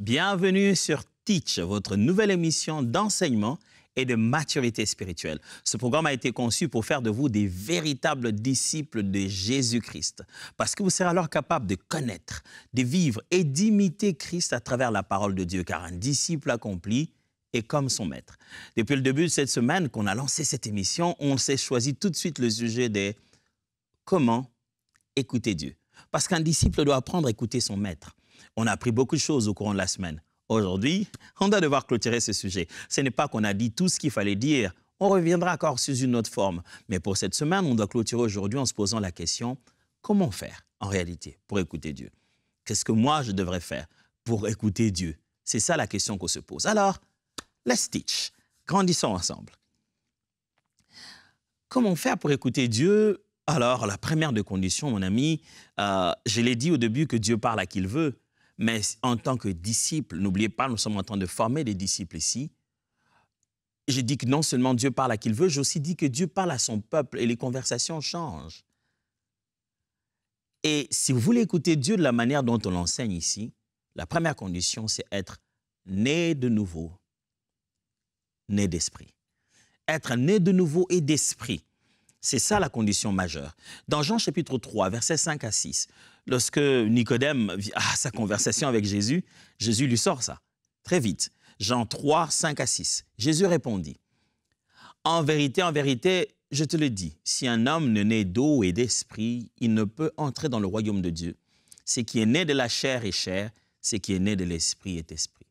Bienvenue sur Teach, votre nouvelle émission d'enseignement et de maturité spirituelle. Ce programme a été conçu pour faire de vous des véritables disciples de Jésus-Christ, parce que vous serez alors capable de connaître, de vivre et d'imiter Christ à travers la parole de Dieu, car un disciple accompli est comme son maître. Depuis le début de cette semaine qu'on a lancé cette émission, on s'est choisi tout de suite le sujet de comment écouter Dieu. Parce qu'un disciple doit apprendre à écouter son maître. On a appris beaucoup de choses au courant de la semaine. Aujourd'hui, on doit devoir clôturer ce sujet. Ce n'est pas qu'on a dit tout ce qu'il fallait dire. On reviendra encore sous une autre forme. Mais pour cette semaine, on doit clôturer aujourd'hui en se posant la question, comment faire en réalité pour écouter Dieu? Qu'est-ce que moi, je devrais faire pour écouter Dieu? C'est ça la question qu'on se pose. Alors, let's teach. Grandissons ensemble. Comment faire pour écouter Dieu? Alors, la première des conditions, mon ami, je l'ai dit au début que Dieu parle à qui il veut, mais en tant que disciple, n'oubliez pas, nous sommes en train de former des disciples ici. J'ai dit que non seulement Dieu parle à qui il veut, j'ai aussi dit que Dieu parle à son peuple et les conversations changent. Et si vous voulez écouter Dieu de la manière dont on l'enseigne ici, la première condition, c'est être né de nouveau, né d'esprit. Être né de nouveau et d'esprit. C'est ça la condition majeure. Dans Jean chapitre 3, versets 5 à 6, lorsque Nicodème a sa conversation avec Jésus, Jésus lui sort ça, très vite. Jean 3, 5 à 6. Jésus répondit, « En vérité, je te le dis, si un homme ne naît d'eau et d'esprit, il ne peut entrer dans le royaume de Dieu. Ce qui est né de la chair est chair, ce qui est né de l'esprit est esprit. »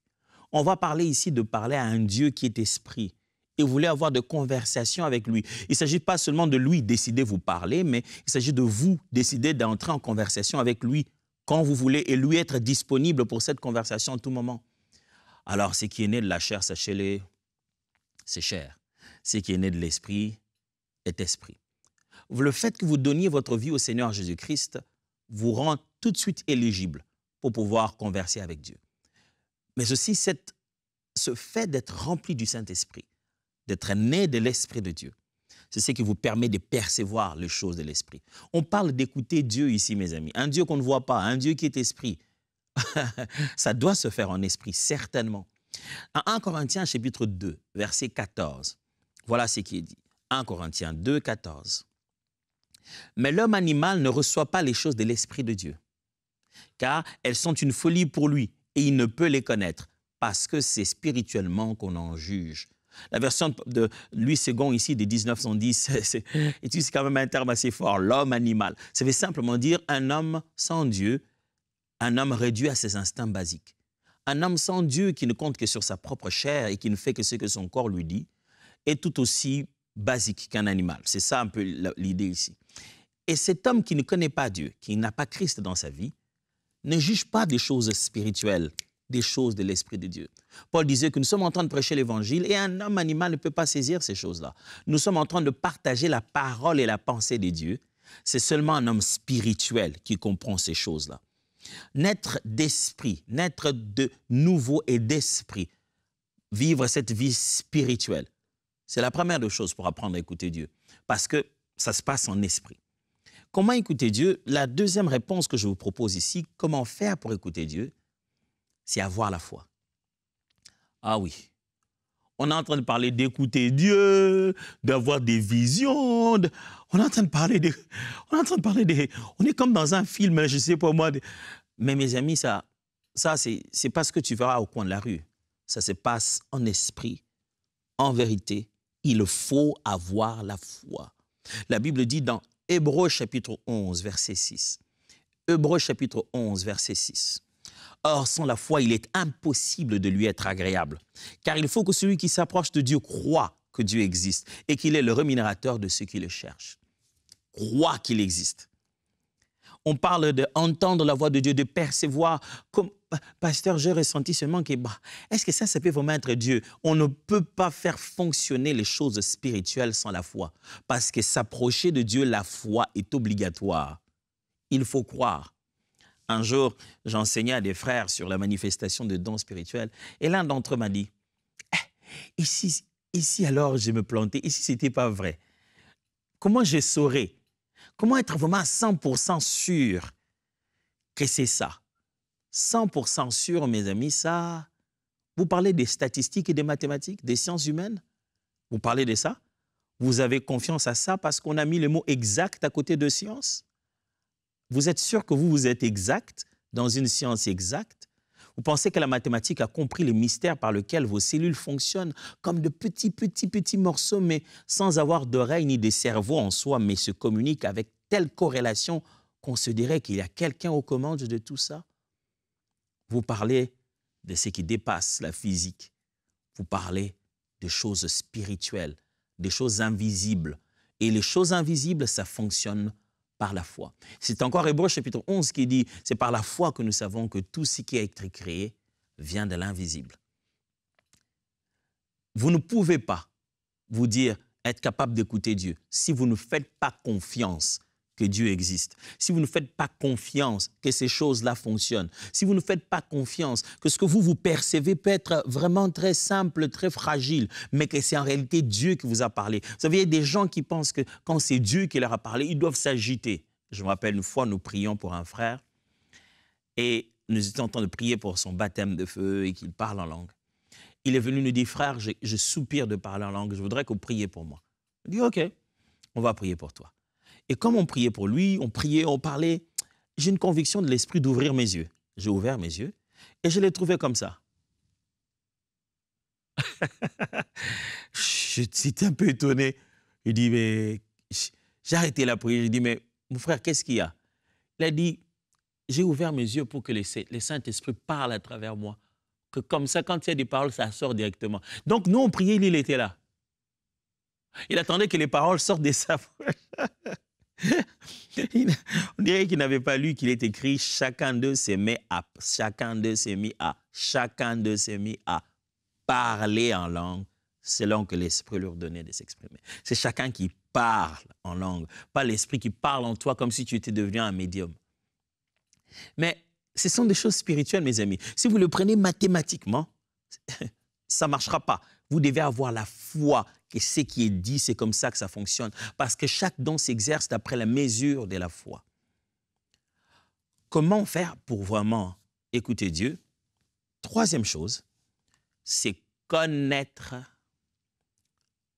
On va parler ici de parler à un Dieu qui est esprit. Et vous voulez avoir de conversations avec lui. Il ne s'agit pas seulement de lui décider de vous parler, mais il s'agit de vous décider d'entrer en conversation avec lui quand vous voulez et lui être disponible pour cette conversation à tout moment. Alors, ce qui est né de la chair, sachez-le, c'est chair. Ce qui est né de l'esprit est esprit. Le fait que vous donniez votre vie au Seigneur Jésus-Christ vous rend tout de suite éligible pour pouvoir converser avec Dieu. Mais aussi, ce fait d'être rempli du Saint-Esprit, d'être né de l'Esprit de Dieu. C'est ce qui vous permet de percevoir les choses de l'Esprit. On parle d'écouter Dieu ici, mes amis. Un Dieu qu'on ne voit pas, un Dieu qui est Esprit. Ça doit se faire en Esprit, certainement. En 1 Corinthiens, chapitre 2, verset 14, voilà ce qui est dit. 1 Corinthiens 2, 14. « Mais l'homme animal ne reçoit pas les choses de l'Esprit de Dieu, car elles sont une folie pour lui, et il ne peut les connaître, parce que c'est spirituellement qu'on en juge. » La version de Louis II ici, de 1910, c'est quand même un terme assez fort, l'homme animal. Ça veut simplement dire un homme sans Dieu, un homme réduit à ses instincts basiques. Un homme sans Dieu qui ne compte que sur sa propre chair et qui ne fait que ce que son corps lui dit, est tout aussi basique qu'un animal. C'est ça un peu l'idée ici. Et cet homme qui ne connaît pas Dieu, qui n'a pas Christ dans sa vie, ne juge pas des choses spirituelles, des choses de l'Esprit de Dieu. Paul disait que nous sommes en train de prêcher l'Évangile et un homme animal ne peut pas saisir ces choses-là. Nous sommes en train de partager la parole et la pensée de Dieu. C'est seulement un homme spirituel qui comprend ces choses-là. Naître d'esprit, naître de nouveau et d'esprit, vivre cette vie spirituelle, c'est la première des choses pour apprendre à écouter Dieu, parce que ça se passe en esprit. Comment écouter Dieu? La deuxième réponse que je vous propose ici, comment faire pour écouter Dieu? C'est avoir la foi. Ah oui, on est en train de parler d'écouter Dieu, d'avoir des visions, on est en train de parler on est comme dans un film, je ne sais pas moi. Mais mes amis, ça c'est pas ce que tu verras au coin de la rue. Ça se passe en esprit, en vérité. Il faut avoir la foi. La Bible dit dans Hébreux chapitre 11, verset 6. Hébreux chapitre 11, verset 6. Or, sans la foi, il est impossible de lui être agréable, car il faut que celui qui s'approche de Dieu croie que Dieu existe et qu'il est le rémunérateur de ceux qui le cherchent. Croit qu'il existe. On parle d'entendre la voix de Dieu, de percevoir. Comme pasteur, j'ai ressenti seulement que, est-ce que ça peut vraiment être Dieu? On ne peut pas faire fonctionner les choses spirituelles sans la foi, parce que s'approcher de Dieu, la foi est obligatoire. Il faut croire. Un jour, j'enseignais à des frères sur la manifestation de dons spirituels et l'un d'entre eux m'a dit, ici alors je me plantais, ici ce n'était pas vrai. Comment je saurais? Comment être vraiment à 100% sûr que c'est ça? 100% sûr, mes amis, ça... Vous parlez des statistiques et des mathématiques, des sciences humaines? Vous parlez de ça? Vous avez confiance à ça parce qu'on a mis le mot exact à côté de science? Vous êtes sûr que vous êtes exact dans une science exacte? Vous pensez que la mathématique a compris les mystères par lesquels vos cellules fonctionnent comme de petits morceaux, mais sans avoir d'oreilles ni de cerveau en soi, mais se communiquent avec telle corrélation qu'on se dirait qu'il y a quelqu'un aux commandes de tout ça? Vous parlez de ce qui dépasse la physique. Vous parlez de choses spirituelles, des choses invisibles. Et les choses invisibles, ça fonctionne par la foi. C'est encore Hébreux chapitre 11 qui dit, c'est par la foi que nous savons que tout ce qui a été créé vient de l'invisible. Vous ne pouvez pas vous dire être capable d'écouter Dieu si vous ne faites pas confiance que Dieu existe, si vous ne faites pas confiance que ces choses-là fonctionnent, si vous ne faites pas confiance que ce que vous percevez peut être vraiment très simple, très fragile, mais que c'est en réalité Dieu qui vous a parlé. Vous savez, il y a des gens qui pensent que quand c'est Dieu qui leur a parlé, ils doivent s'agiter. Je me rappelle une fois, nous prions pour un frère et nous étions en train de prier pour son baptême de feu et qu'il parle en langue. Il est venu nous dire, frère, je soupire de parler en langue, je voudrais que vous priez pour moi. Il dit, OK, on va prier pour toi. Et comme on priait pour lui, on priait, on parlait, j'ai une conviction de l'esprit d'ouvrir mes yeux. J'ai ouvert mes yeux et je l'ai trouvé comme ça. J'étais un peu étonné. Il dit, mais j'ai arrêté la prière. J'ai dit, mais mon frère, qu'est-ce qu'il y a? Il a dit, j'ai ouvert mes yeux pour que le Saint-Esprit parle à travers moi. Que comme ça, quand il y a des paroles, ça sort directement. Donc, nous, on priait, il était là. Il attendait que les paroles sortent de sa bouche. On dirait qu'il n'avait pas lu qu'il est écrit « Chacun d'eux s'est mis à, chacun d'eux s'est mis à, chacun d'eux s'est mis à parler en langue selon que l'Esprit leur donnait de s'exprimer. » C'est chacun qui parle en langue, pas l'Esprit qui parle en toi comme si tu étais devenu un médium. Mais ce sont des choses spirituelles, mes amis. Si vous le prenez mathématiquement, ça ne marchera pas. Vous devez avoir la foi que ce qui est dit, c'est comme ça que ça fonctionne. Parce que chaque don s'exerce d'après la mesure de la foi. Comment faire pour vraiment écouter Dieu? Troisième chose, c'est connaître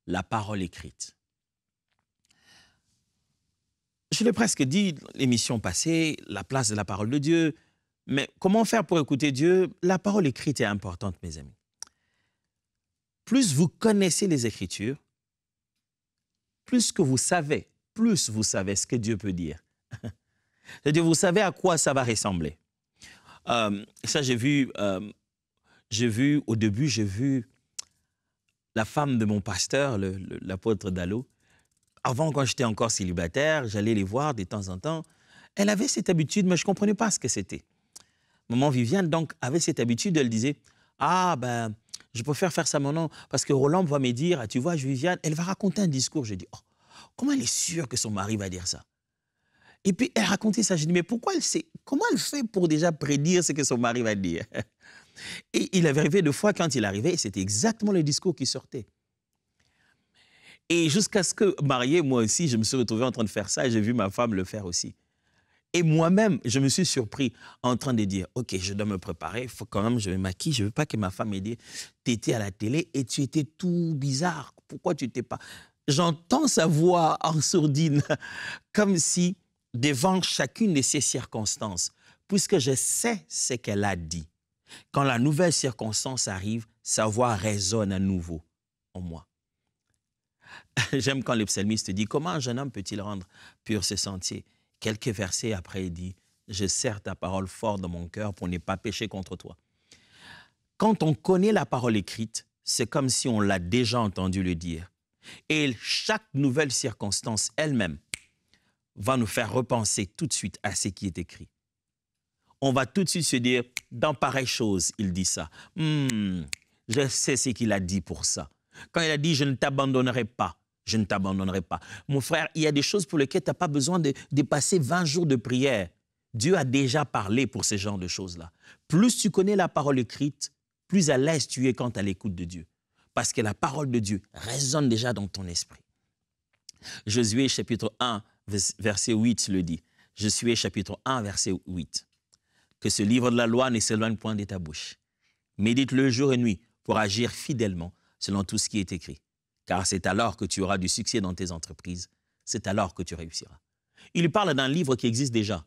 la parole écrite. Je l'ai presque dit l'émission passée, la place de la parole de Dieu. Mais comment faire pour écouter Dieu? La parole écrite est importante, mes amis. Plus vous connaissez les Écritures, plus que vous savez, ce que Dieu peut dire. C'est-à-dire, vous savez à quoi ça va ressembler. Ça, j'ai vu, au début, j'ai vu la femme de mon pasteur, l'apôtre Dallot. Avant, quand j'étais encore célibataire, j'allais les voir de temps en temps. Elle avait cette habitude, mais je ne comprenais pas ce que c'était. Maman Viviane, donc, avait cette habitude, elle disait, « Ah, ben, je préfère faire ça maintenant parce que Roland va me dire, ah, tu vois, Viviane, elle va raconter un discours. » Je dis, oh, comment elle est sûre que son mari va dire ça? Et puis, elle racontait ça. Je dis, mais pourquoi elle sait? Comment elle fait pour déjà prédire ce que son mari va dire? Et il avait arrivé deux fois, quand il arrivait, c'était exactement le discours qui sortait. Et jusqu'à ce que, marié, moi aussi, je me suis retrouvé en train de faire ça et j'ai vu ma femme le faire aussi. Et moi-même, je me suis surpris en train de dire, OK, je dois me préparer, il faut quand même, je me maquille, je ne veux pas que ma femme me dise, tu étais à la télé et tu étais tout bizarre, pourquoi tu n'étais pas... J'entends sa voix en sourdine, comme si, devant chacune de ces circonstances, puisque je sais ce qu'elle a dit, quand la nouvelle circonstance arrive, sa voix résonne à nouveau en moi. J'aime quand le psalmiste dit, comment un jeune homme peut-il rendre pur ses sentiers? Quelques versets après, il dit, « Je serre ta parole fort dans mon cœur pour ne pas pécher contre toi. » Quand on connaît la parole écrite, c'est comme si on l'a déjà entendu le dire. Et chaque nouvelle circonstance elle-même va nous faire repenser tout de suite à ce qui est écrit. On va tout de suite se dire, dans pareille chose, il dit ça. Je sais ce qu'il a dit pour ça. Quand il a dit, je ne t'abandonnerai pas. Je ne t'abandonnerai pas. Mon frère, il y a des choses pour lesquelles tu n'as pas besoin de passer 20 jours de prière. Dieu a déjà parlé pour ce genre de choses-là. Plus tu connais la parole écrite, plus à l'aise tu es quant à l'écoute de Dieu. Parce que la parole de Dieu résonne déjà dans ton esprit. Josué chapitre 1, verset 8 le dit. Josué chapitre 1, verset 8. Que ce livre de la loi ne s'éloigne point de ta bouche. Médite-le jour et nuit pour agir fidèlement selon tout ce qui est écrit. Car c'est alors que tu auras du succès dans tes entreprises. C'est alors que tu réussiras. Il lui parle d'un livre qui existe déjà,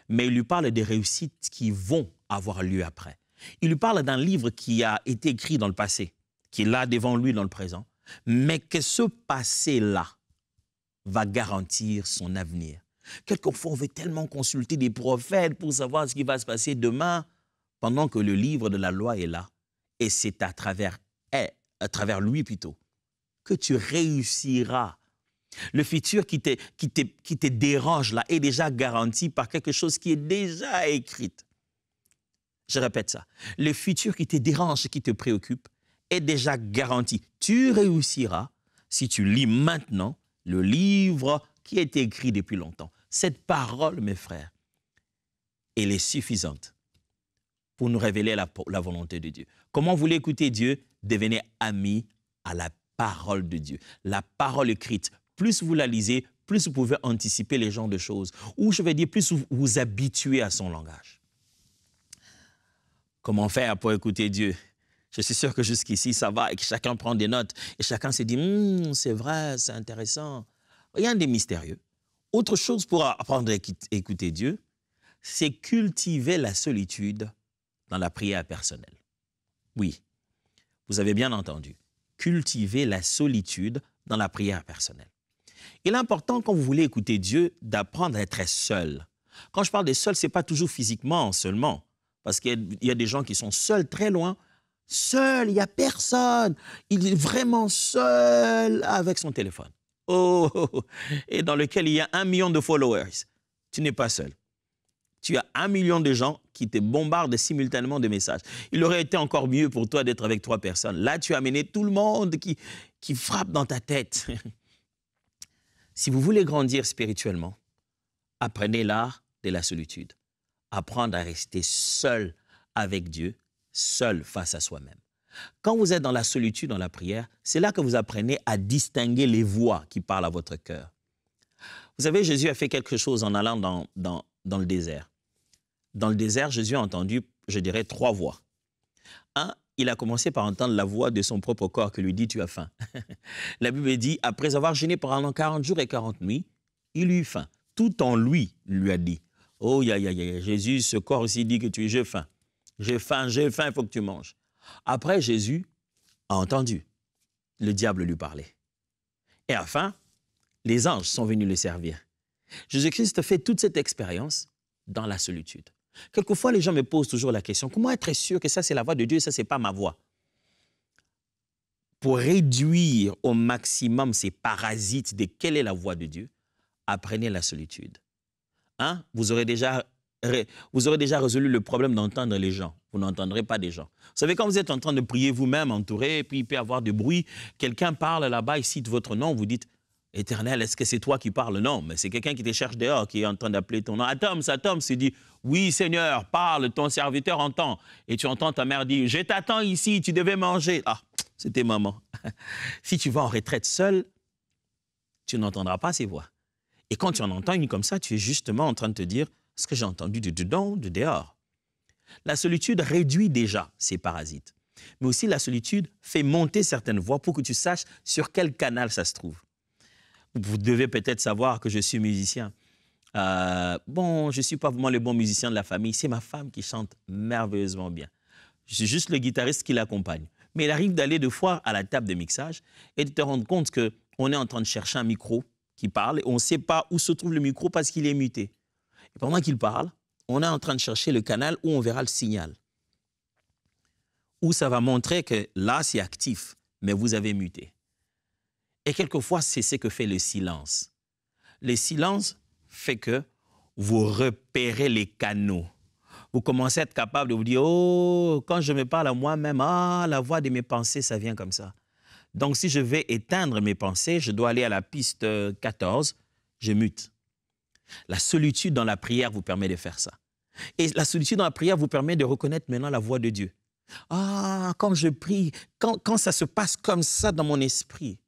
mais il lui parle des réussites qui vont avoir lieu après. Il lui parle d'un livre qui a été écrit dans le passé, qui est là devant lui dans le présent, mais que ce passé-là va garantir son avenir. Quelquefois, on veut tellement consulter des prophètes pour savoir ce qui va se passer demain, pendant que le livre de la loi est là. Et c'est à travers lui plutôt, que tu réussiras. Le futur qui te dérange là est déjà garanti par quelque chose qui est déjà écrit. Je répète ça. Le futur qui te dérange, qui te préoccupe, est déjà garanti. Tu réussiras si tu lis maintenant le livre qui a été écrit depuis longtemps. Cette parole, mes frères, elle est suffisante pour nous révéler la volonté de Dieu. Comment vous voulez écouter Dieu? Devenez amis à la parole de Dieu. La parole écrite, plus vous la lisez, plus vous pouvez anticiper les genres de choses. Ou je vais dire, plus vous vous habituez à son langage. Comment faire pour écouter Dieu? Je suis sûr que jusqu'ici, ça va et que chacun prend des notes. Et chacun se dit, c'est vrai, c'est intéressant. Rien de mystérieux. Autre chose pour apprendre à écouter Dieu, c'est cultiver la solitude dans la prière personnelle. Oui, vous avez bien entendu. Cultiver la solitude dans la prière personnelle. Il est important, quand vous voulez écouter Dieu, d'apprendre à être seul. Quand je parle de seul, ce n'est pas toujours physiquement seulement. Parce qu'il y a des gens qui sont seuls, très loin. Seul, il n'y a personne. Il est vraiment seul avec son téléphone. Oh, et dans lequel il y a 1 million de followers. Tu n'es pas seul. Tu as 1 million de gens qui te bombardent simultanément de messages. Il aurait été encore mieux pour toi d'être avec 3 personnes. Là, tu as amené tout le monde qui frappe dans ta tête. Si vous voulez grandir spirituellement, apprenez l'art de la solitude. Apprendre à rester seul avec Dieu, seul face à soi-même. Quand vous êtes dans la solitude, dans la prière, c'est là que vous apprenez à distinguer les voix qui parlent à votre cœur. Vous savez, Jésus a fait quelque chose en allant dans le désert. Dans le désert, Jésus a entendu, je dirais, 3 voix. Il a commencé par entendre la voix de son propre corps qui lui dit « tu as faim ». La Bible dit, après avoir jeûné pendant 40 jours et 40 nuits, il eut faim. Tout en lui a dit « oh, Jésus, ce corps aussi dit que j'ai faim. J'ai faim, il faut que tu manges ». Après, Jésus a entendu le diable lui parler. Et enfin, les anges sont venus le servir. Jésus-Christ fait toute cette expérience dans la solitude. Quelquefois, les gens me posent toujours la question, comment être sûr que ça, c'est la voix de Dieu et ça, ce n'est pas ma voix? Pour réduire au maximum ces parasites de quelle est la voix de Dieu, apprenez la solitude. Vous aurez déjà résolu le problème d'entendre les gens. Vous n'entendrez pas des gens. Vous savez, quand vous êtes en train de prier vous-même, entouré, et puis il peut y avoir du bruit, quelqu'un parle là-bas, il cite votre nom, vous dites, Éternel, est-ce que c'est toi qui parles? Non, mais c'est quelqu'un qui te cherche dehors, qui est en train d'appeler ton nom. Adam se dit, oui Seigneur, parle, ton serviteur entend. Et tu entends ta mère dire, je t'attends ici, tu devais manger. Ah, c'était maman. Si tu vas en retraite seul, tu n'entendras pas ces voix. Et quand tu en entends une comme ça, tu es justement en train de te dire, ce que j'ai entendu de dedans, de dehors. La solitude réduit déjà ces parasites. Mais aussi la solitude fait monter certaines voix pour que tu saches sur quel canal ça se trouve. Vous devez peut-être savoir que je suis musicien. Je ne suis pas vraiment le bon musicien de la famille. C'est ma femme qui chante merveilleusement bien. Je suis juste le guitariste qui l'accompagne. Mais il arrive d'aller deux fois à la table de mixage et de te rendre compte qu'on est en train de chercher un micro qui parle et on ne sait pas où se trouve le micro parce qu'il est muté. Et pendant qu'il parle, on est en train de chercher le canal où on verra le signal. Où ça va montrer que là, c'est actif, mais vous avez muté. Et quelquefois, c'est ce que fait le silence. Le silence fait que vous repérez les canaux. Vous commencez à être capable de vous dire, oh, quand je me parle à moi-même, la voix de mes pensées, ça vient comme ça. Donc, si je vais éteindre mes pensées, je dois aller à la piste 14, je mute. La solitude dans la prière vous permet de faire ça. Et la solitude dans la prière vous permet de reconnaître maintenant la voix de Dieu. Quand je prie, quand ça se passe comme ça dans mon esprit,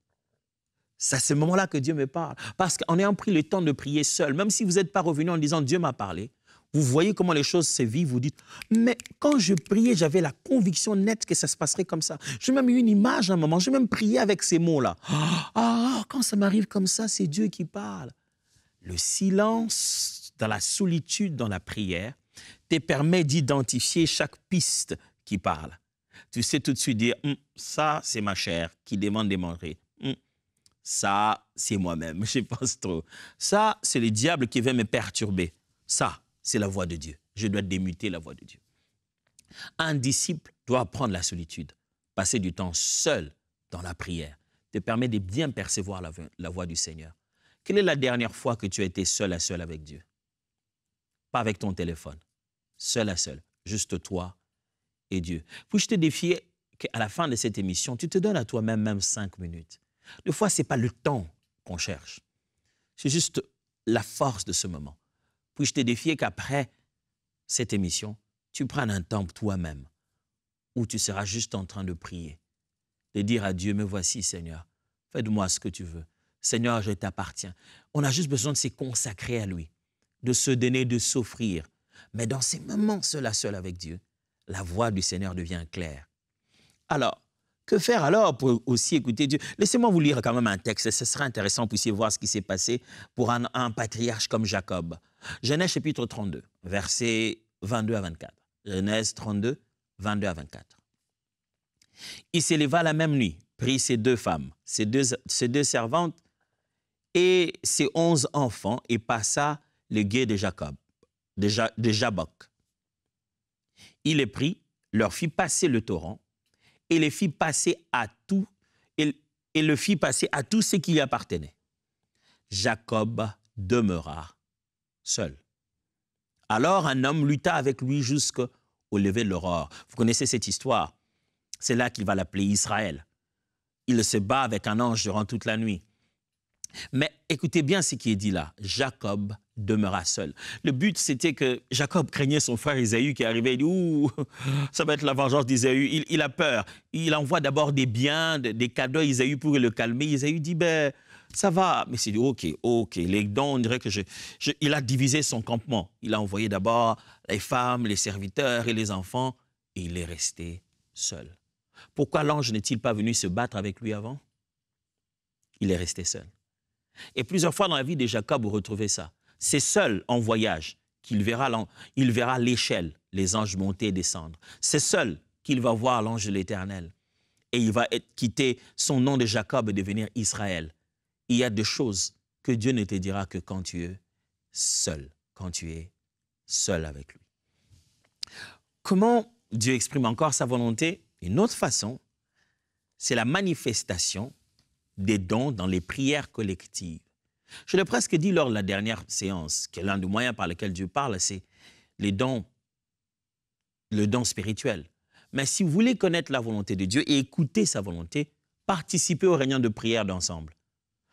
c'est à ce moment-là que Dieu me parle. Parce qu'en ayant pris le temps de prier seul, même si vous n'êtes pas revenu en disant « Dieu m'a parlé », Vous voyez comment les choses se vivent, vous dites, mais quand je priais, j'avais la conviction nette que ça se passerait comme ça. J'ai même eu une image à un moment, j'ai même prié avec ces mots-là. Ah, quand ça m'arrive comme ça, c'est Dieu qui parle. Le silence dans la solitude, dans la prière, te permet d'identifier chaque piste qui parle. Tu sais tout de suite dire, ça, c'est ma chair qui demande de manger. Ça, c'est moi-même, je pense trop. Ça, c'est le diable qui veut me perturber. Ça, c'est la voix de Dieu. Je dois démuter la voix de Dieu. Un disciple doit apprendre la solitude. Passer du temps seul dans la prière te permet de bien percevoir la voix du Seigneur. Quelle est la dernière fois que tu as été seul à seul avec Dieu? Pas avec ton téléphone. Seul à seul. Juste toi et Dieu. Puis-je te défier qu'à la fin de cette émission, tu te donnes à toi-même même 5 minutes. Des fois, ce n'est pas le temps qu'on cherche. C'est juste la force de ce moment. Puis-je te défier qu'après cette émission, tu prennes un temps toi-même où tu seras juste en train de prier, de dire à Dieu, me voici Seigneur, fais de moi ce que tu veux. Seigneur, je t'appartiens. On a juste besoin de se consacrer à lui, de se donner, de s'offrir. Mais dans ces moments seul à seul avec Dieu, la voix du Seigneur devient claire. Alors, que faire alors pour aussi écouter Dieu? Laissez-moi vous lire quand même un texte, ce sera intéressant pour puissiez voir ce qui s'est passé pour un patriarche comme Jacob. Genèse chapitre 32, versets 22 à 24. Genèse 32, 22 à 24. Il s'éleva la même nuit, prit ses 2 femmes, ses deux servantes et ses 11 enfants et passa le gué de Jacob, de Jabbok. Il les prit, leur fit passer le torrent et les fit passer à tout, et le fit passer à tout ce qui lui appartenait. Jacob demeura seul. Alors un homme lutta avec lui jusqu'au lever de l'aurore. Vous connaissez cette histoire. C'est là qu'il va l'appeler Israël. Il se bat avec un ange durant toute la nuit. Mais écoutez bien ce qui est dit là. Jacob demeura seul. Le but, c'était que Jacob craignait son frère Isaü qui arrivait et dit « Ouh, ça va être la vengeance d'Isaü. » Il a peur. Il envoie d'abord des biens, des cadeaux à Isaü pour le calmer. Isaü dit « Ben, ça va. » Mais c'est dit « Ok. Les dons, on dirait que il a divisé son campement. Il a envoyé d'abord les femmes, les serviteurs et les enfants. Et il est resté seul. Pourquoi l'ange n'est-il pas venu se battre avec lui avant? Il est resté seul. Et plusieurs fois dans la vie de Jacob, vous retrouvez ça. C'est seul en voyage qu'il verra l'échelle, les anges monter et descendre. C'est seul qu'il va voir l'ange de l'Éternel. Et il va quitter son nom de Jacob et devenir Israël. Il y a des choses que Dieu ne te dira que quand tu es seul avec lui. Comment Dieu exprime encore sa volonté? Une autre façon, c'est la manifestation des dons dans les prières collectives. Je l'ai presque dit lors de la dernière séance, que l'un des moyens par lesquels Dieu parle, c'est le don spirituel. Mais si vous voulez connaître la volonté de Dieu et écouter sa volonté, participez aux réunions de prière d'ensemble.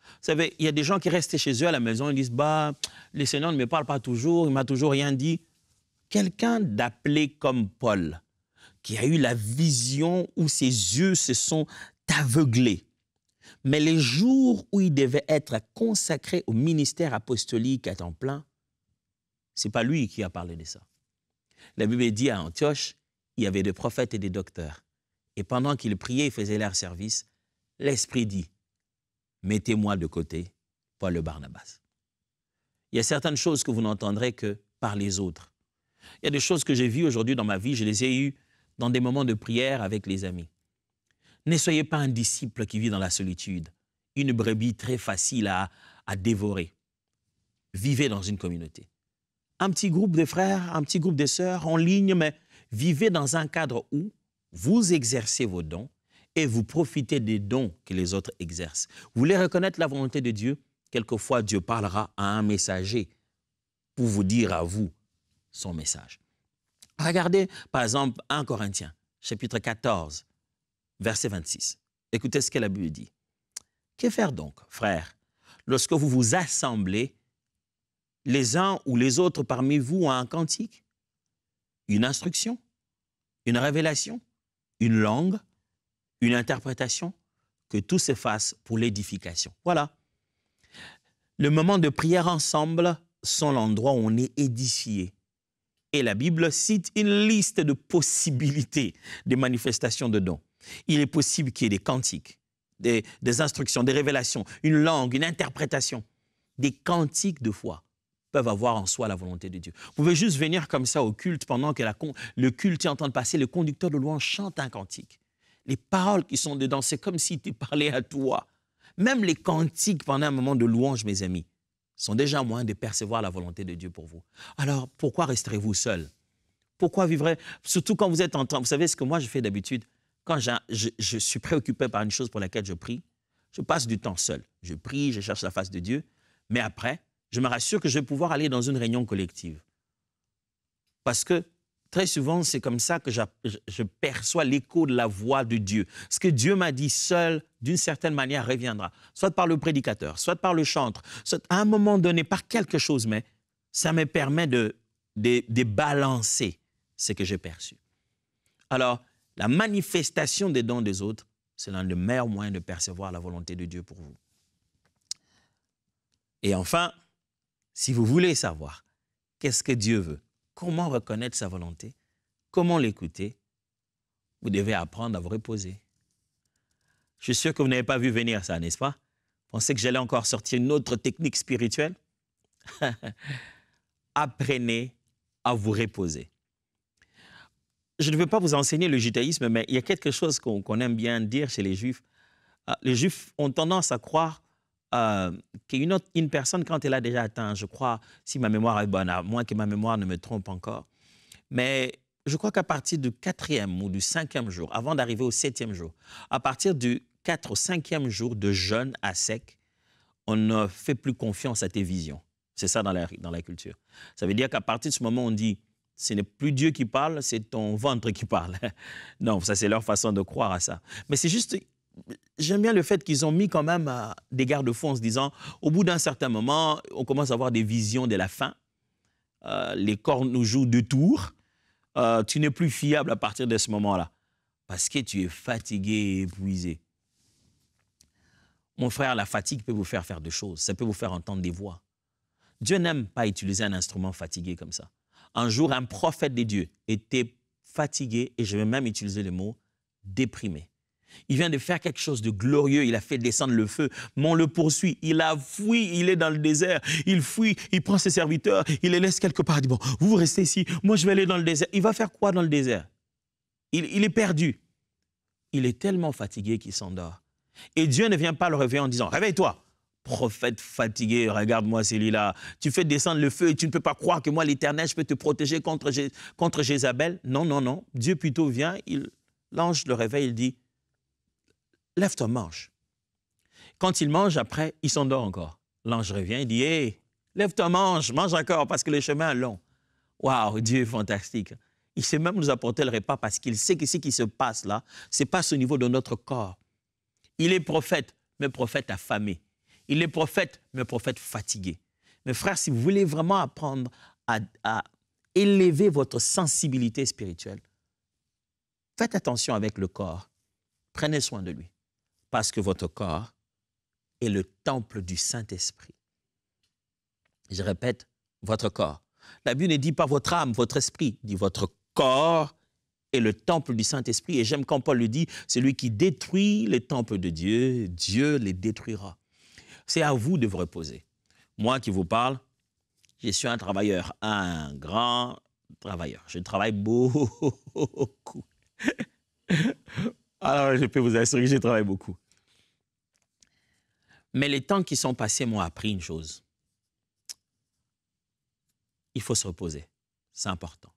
Vous savez, il y a des gens qui restent chez eux à la maison et disent « Bah, le Seigneur ne me parle pas toujours, il ne m'a toujours rien dit. » Quelqu'un d'appelé comme Paul, qui a eu la vision où ses yeux se sont aveuglés. Mais les jours où il devait être consacré au ministère apostolique à temps plein, ce n'est pas lui qui a parlé de ça. La Bible dit à Antioche, il y avait des prophètes et des docteurs. Et pendant qu'ils priaient et faisaient leur service, l'Esprit dit, mettez-moi de côté, Paul et Barnabas. Il y a certaines choses que vous n'entendrez que par les autres. Il y a des choses que j'ai vues aujourd'hui dans ma vie, je les ai eues dans des moments de prière avec les amis. Ne soyez pas un disciple qui vit dans la solitude, une brebis très facile à dévorer. Vivez dans une communauté. Un petit groupe de frères, un petit groupe de sœurs en ligne, mais vivez dans un cadre où vous exercez vos dons et vous profitez des dons que les autres exercent. Vous voulez reconnaître la volonté de Dieu? Quelquefois, Dieu parlera à un messager pour vous dire à vous son message. Regardez, par exemple, 1 Corinthiens, chapitre 14, verset 26. Écoutez ce que la Bible dit. Que faire donc, frères, lorsque vous vous assemblez, les uns ou les autres parmi vous à un cantique, une instruction, une révélation, une langue, une interprétation, que tout se fasse pour l'édification. Voilà. Le moment de prière ensemble sont l'endroit où on est édifié. Et la Bible cite une liste de possibilités de manifestations de dons. Il est possible qu'il y ait des cantiques, des instructions, des révélations, une langue, une interprétation. Des cantiques de foi peuvent avoir en soi la volonté de Dieu. Vous pouvez juste venir comme ça au culte pendant que le culte est en train de passer, le conducteur de louange chante un cantique. Les paroles qui sont dedans, c'est comme s'il te parlait à toi. Même les cantiques pendant un moment de louange, mes amis, sont déjà moyens de percevoir la volonté de Dieu pour vous. Alors, pourquoi resterez-vous seul? Pourquoi vivre, surtout quand vous êtes en train, vous savez ce que moi je fais d'habitude, quand je suis préoccupé par une chose pour laquelle je prie, je passe du temps seul. Je prie, je cherche la face de Dieu, mais après, je me rassure que je vais pouvoir aller dans une réunion collective. Parce que très souvent, c'est comme ça que je perçois l'écho de la voix de Dieu. Ce que Dieu m'a dit seul, d'une certaine manière, reviendra. Soit par le prédicateur, soit par le chantre, soit à un moment donné, par quelque chose, mais ça me permet de balancer ce que j'ai perçu. Alors, la manifestation des dons des autres, c'est l'un des meilleurs moyens de percevoir la volonté de Dieu pour vous. Et enfin, si vous voulez savoir qu'est-ce que Dieu veut, comment reconnaître sa volonté, comment l'écouter, vous devez apprendre à vous reposer. Je suis sûr que vous n'avez pas vu venir ça, n'est-ce pas? Vous pensez que j'allais encore sortir une autre technique spirituelle? Apprenez à vous reposer. Je ne veux pas vous enseigner le judaïsme, mais il y a quelque chose qu'on aime bien dire chez les Juifs. Les Juifs ont tendance à croire qu'une personne, quand elle a déjà atteint, je crois, si ma mémoire est bonne, à moins que ma mémoire ne me trompe encore, mais je crois qu'à partir du 4e ou du 5e jour, avant d'arriver au 7e jour, à partir du 4 au 5e jour de jeûne à sec, on ne fait plus confiance à tes visions. C'est ça dans la culture. Ça veut dire qu'à partir de ce moment, on dit, ce n'est plus Dieu qui parle, c'est ton ventre qui parle. Non, ça c'est leur façon de croire à ça. Mais c'est juste, j'aime bien le fait qu'ils ont mis quand même des garde-fous en se disant, au bout d'un certain moment, on commence à avoir des visions de la fin. Les corps nous jouent de tours. Tu n'es plus fiable à partir de ce moment-là. Parce que tu es fatigué et épuisé. Mon frère, la fatigue peut vous faire faire des choses. Ça peut vous faire entendre des voix. Dieu n'aime pas utiliser un instrument fatigué comme ça. Un jour, un prophète de Dieu était fatigué, et je vais même utiliser le mot déprimé. Il vient de faire quelque chose de glorieux, il a fait descendre le feu, mais on le poursuit, il a fui, il est dans le désert, il fuit, il prend ses serviteurs, il les laisse quelque part, il dit, bon, vous restez ici, moi je vais aller dans le désert. Il va faire quoi dans le désert? Il est perdu. Il est tellement fatigué qu'il s'endort. Et Dieu ne vient pas le réveiller en disant, réveille-toi. Prophète fatigué, regarde-moi celui-là. Tu fais descendre le feu et tu ne peux pas croire que moi, l'Éternel, je peux te protéger contre Jézabel. Non, non, non. Dieu plutôt vient, l'ange le réveille, il dit, lève-toi, mange. Quand il mange, après, il s'endort encore. L'ange revient, il dit, hé, lève-toi, mange encore parce que le chemin est long. Waouh, Dieu est fantastique. Il sait même nous apporter le repas parce qu'il sait que ce qui se passe là, se passe au niveau de notre corps. Il est prophète, mais prophète affamé. Il est prophète, mais prophète fatigué. Mes frères, si vous voulez vraiment apprendre à élever votre sensibilité spirituelle, faites attention avec le corps. Prenez soin de lui. Parce que votre corps est le temple du Saint-Esprit. Je répète, votre corps. La Bible ne dit pas votre âme, votre esprit, dit votre corps est le temple du Saint-Esprit. Et j'aime quand Paul le dit, celui qui détruit les temples de Dieu, Dieu les détruira. C'est à vous de vous reposer. Moi qui vous parle, je suis un travailleur, un grand travailleur. Je travaille beaucoup. Alors, je peux vous assurer que je travaille beaucoup. Mais les temps qui sont passés m'ont appris une chose. Il faut se reposer. C'est important.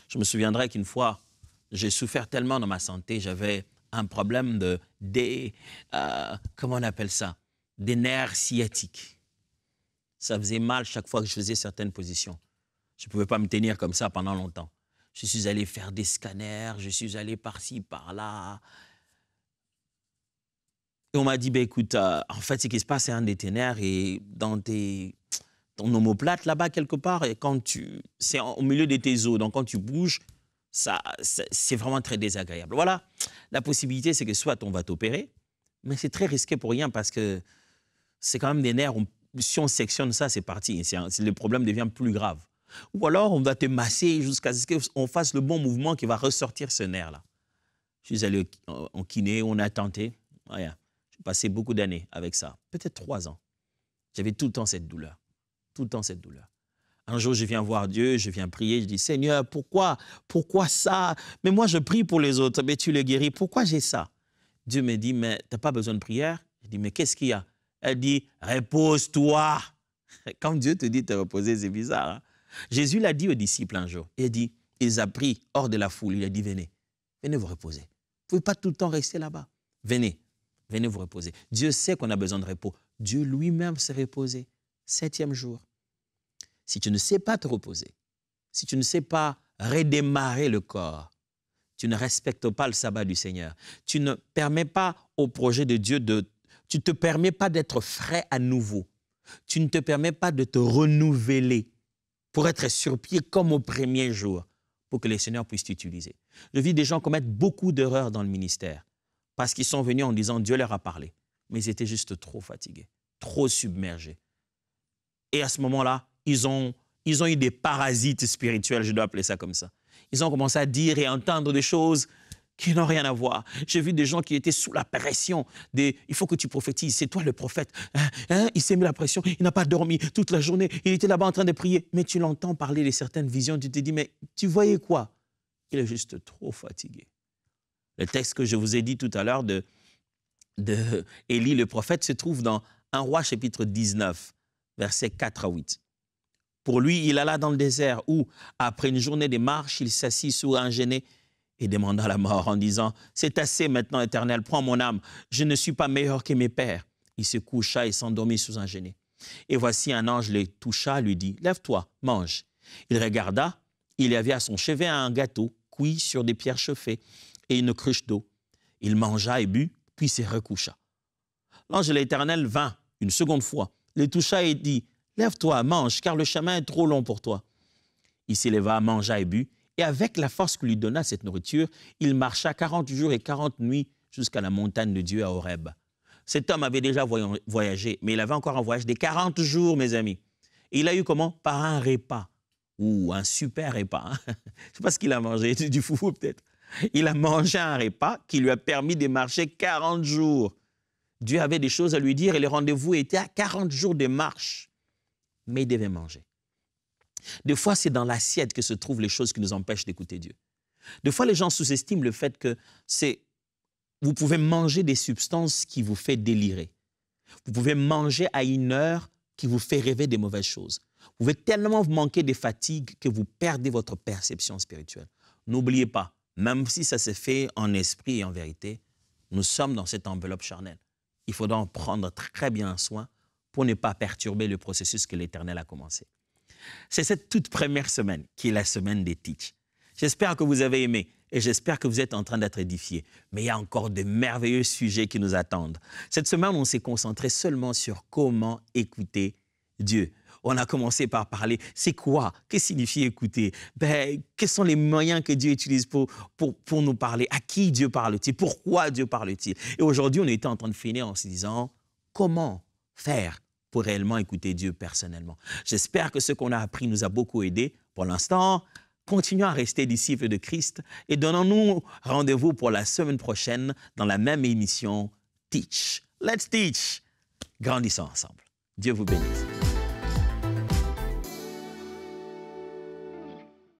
Je me souviendrai qu'une fois, j'ai souffert tellement dans ma santé, j'avais un problème comment on appelle ça? Des nerfs sciatiques. Ça faisait mal chaque fois que je faisais certaines positions. Je ne pouvais pas me tenir comme ça pendant longtemps. Je suis allé faire des scanners, je suis allé par-ci, par-là. Et on m'a dit, ben, écoute, en fait, ce qui se passe, c'est un de tes nerfs et dans ton omoplate, là-bas, quelque part, et c'est au milieu de tes os. Donc, quand tu bouges, c'est vraiment très désagréable. Voilà, la possibilité, c'est que soit on va t'opérer, mais c'est très risqué pour rien parce que c'est quand même des nerfs, si on sectionne ça, c'est parti. Le problème devient plus grave. Ou alors, on va te masser jusqu'à ce qu'on fasse le bon mouvement qui va ressortir ce nerf-là. Je suis allé en kiné, on a tenté. Rien. J'ai passé beaucoup d'années avec ça, peut-être 3 ans. J'avais tout le temps cette douleur, tout le temps cette douleur. Un jour, je viens voir Dieu, je viens prier, je dis, Seigneur, pourquoi ça? Mais moi, je prie pour les autres, mais tu les guéris, pourquoi j'ai ça? Dieu me dit, mais tu n'as pas besoin de prière? Je dis, mais qu'est-ce qu'il y a? Elle dit, repose-toi. Quand Dieu te dit de te reposer, c'est bizarre. Hein? Jésus l'a dit aux disciples un jour. Il a dit, il les a pris hors de la foule. Il a dit, venez, venez vous reposer. Vous ne pouvez pas tout le temps rester là-bas. Venez, venez vous reposer. Dieu sait qu'on a besoin de repos. Dieu lui-même s'est reposé. 7e jour. Si tu ne sais pas te reposer, si tu ne sais pas redémarrer le corps, tu ne respectes pas le sabbat du Seigneur. Tu ne permets pas au projet de Dieu tu ne te permets pas d'être frais à nouveau. Tu ne te permets pas de te renouveler pour être sur pied comme au premier jour, pour que le Seigneur puisse t'utiliser. Je vis des gens commettre beaucoup d'erreurs dans le ministère parce qu'ils sont venus en disant Dieu leur a parlé, mais ils étaient juste trop fatigués, trop submergés. Et à ce moment-là, ils ont eu des parasites spirituels, je dois appeler ça comme ça. Ils ont commencé à dire et à entendre des choses qui n'ont rien à voir. J'ai vu des gens qui étaient sous la pression il faut que tu prophétises, c'est toi le prophète. Il s'est mis la pression, il n'a pas dormi toute la journée, il était là-bas en train de prier. Mais tu l'entends parler de certaines visions, tu te dis, mais tu voyais quoi? Il est juste trop fatigué. Le texte que je vous ai dit tout à l'heure de Élie le prophète se trouve dans 1 Roi chapitre 19, versets 4 à 8. Pour lui, il alla dans le désert où, après une journée de marche, il s'assit sous un genêt et demanda la mort en disant « C'est assez maintenant, Éternel, prends mon âme, je ne suis pas meilleur que mes pères. » Il se coucha et s'endormit sous un genêt. Et voici un ange le toucha, lui dit « Lève-toi, mange. » Il regarda, il y avait à son chevet un gâteau cuit sur des pierres chauffées et une cruche d'eau. Il mangea et but, puis se recoucha. L'ange de l'Éternel vint une seconde fois, le toucha et dit « Lève-toi, mange, car le chemin est trop long pour toi. » Il s'éleva, mangea et but, et avec la force que lui donna cette nourriture, il marcha 40 jours et 40 nuits jusqu'à la montagne de Dieu à Horeb. Cet homme avait déjà voyagé, mais il avait encore un voyage de 40 jours, mes amis. Et il a eu comment? Par un repas, ou un super repas. Hein? Je ne sais pas ce qu'il a mangé, du foufou peut-être. Il a mangé un repas qui lui a permis de marcher 40 jours. Dieu avait des choses à lui dire et le rendez-vous était à 40 jours de marche. Mais il devait manger. Des fois, c'est dans l'assiette que se trouvent les choses qui nous empêchent d'écouter Dieu. Des fois, les gens sous-estiment le fait que vous pouvez manger des substances qui vous font délirer. Vous pouvez manger à une heure qui vous fait rêver des mauvaises choses. Vous pouvez tellement manquer de fatigue que vous perdez votre perception spirituelle. N'oubliez pas, même si ça se fait en esprit et en vérité, nous sommes dans cette enveloppe charnelle. Il faudra en prendre très bien soin pour ne pas perturber le processus que l'Éternel a commencé. C'est cette toute première semaine qui est la semaine des Teach. J'espère que vous avez aimé et j'espère que vous êtes en train d'être édifiés. Mais il y a encore de merveilleux sujets qui nous attendent. Cette semaine, on s'est concentré seulement sur comment écouter Dieu. On a commencé par parler, c'est quoi? Qu'est-ce que signifie écouter? Quels sont les moyens que Dieu utilise pour nous parler? À qui Dieu parle-t-il? Pourquoi Dieu parle-t-il? Et aujourd'hui, on était en train de finir en se disant, comment faire pour réellement écouter Dieu personnellement? J'espère que ce qu'on a appris nous a beaucoup aidé. Pour l'instant, continuons à rester disciples de Christ et donnons-nous rendez-vous pour la semaine prochaine dans la même émission Teach. Let's teach! Grandissons ensemble. Dieu vous bénisse.